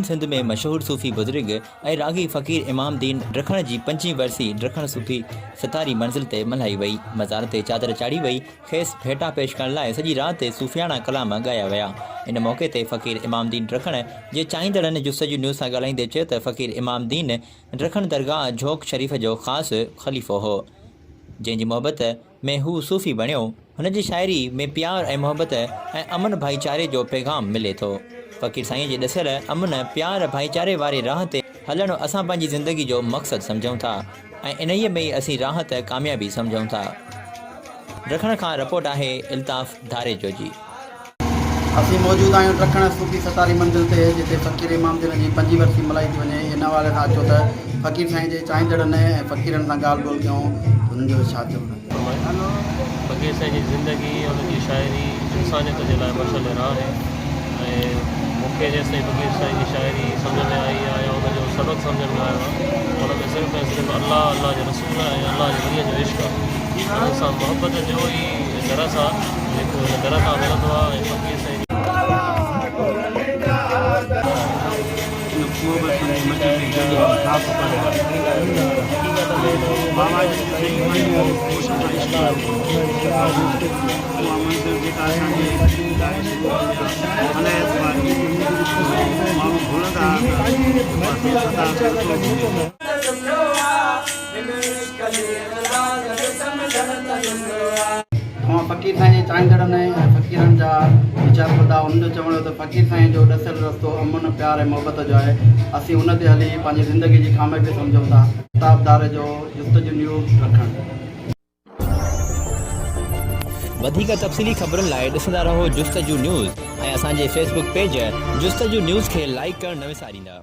सिंध में मशहूर सूफ़ी बुज़ुर्ग ऐं रागी फ़कीर इमाम दीन ड्रखण जी 25 वरसी ड्रखण सूफ़ी सतारी मंज़िल ते मल्हाई वई। मज़ार ते चादर चाढ़ी वई। खेसि भेटा पेश करण लाइ सॼी राति सूफ़ियाना कलाम ॻाया विया। इन मौक़े ते फ़कीर इमाम दीन ड्रखण जे चाहींदड़नि जुस्तजू न्यूज़ सां ॻाल्हाईंदे चयो त फ़कीर इमाम दीन ड्रखण दरगाह झोक शरीफ़ जो ख़ासि ख़लीफ़ो हो, जंहिंजी मोहबत में हू सूफ़ी बणियो। हुन जी शाइरी में प्यार ऐं मोहबत ऐं अमन भाईचारे जो पैगाम मिले थो। फ़कीर साईं जे ॾसियल अमन प्यार भाईचारे वारे राह ते हलणु असां पंहिंजी ज़िंदगी जो मक़सदु सम्झूं था ऐं इन्हीअ में ई असीं राह त कामयाबी सम्झूं था। ड्रखण खां रिपोर्ट आहे इल्ताफ़ धारेजो जी। असीं मौजूदु आहियूं ड्रखण सूफ़ी सतारी मंज़िल ते, जिते फ़कीर इमाम दीन जी 25 वरसी मल्हाई थी वञे। इन हवाले सां अचो त फ़कीर साईं जे चाहींदड़नि ऐं फ़कीरनि सां ॻाल्हि ॿोल कयूं। हुननि जो छा चवणु आहे? फ़कीर साईं जी ज़िंदगी, हुनजी शाइरी इंसानियत जे लाइ मशल राह आहे ऐं मूंखे जेसिताईं फ़कीर साईं जी शाइरी सम्झ में आई आहे या हुनजो सबक़ु सम्झ में आयो आहे, हुन में सिर्फ़ु ऐं सिर्फ़ु अल्लाह, अल्लाह जे रसूल ऐं अल्लाह जे वलीअ जो इश्क़ आहे। हुन सां मोहबत जो ई दरस आहे जेको हुन दर खां मिलंदो आहे। ऐं फ़कीर साईं फ़कीर साईं जे चाहींदड़नि ऐं फ़कीरनि जा वीचार ॿुधा। हुननि जो चवणु हो त फ़कीर साईं जो ॾसियल रस्तो अमन प्यार ऐं मोहबत जो आहे। असीं हुन ते हली पंहिंजी ज़िंदगी जी कामयाबी सम्झूं था। ताबदार जो जुस्तजू न्यूज़ ड्रखण। वधीक तफ़सीली ख़बरुनि लाइ ॾिसंदा रहो जुस्तजू न्यूज़ ऐं असांजे फेसबुक पेज जुस्तजू न्यूज़ खे लाइक करणु न विसारींदा।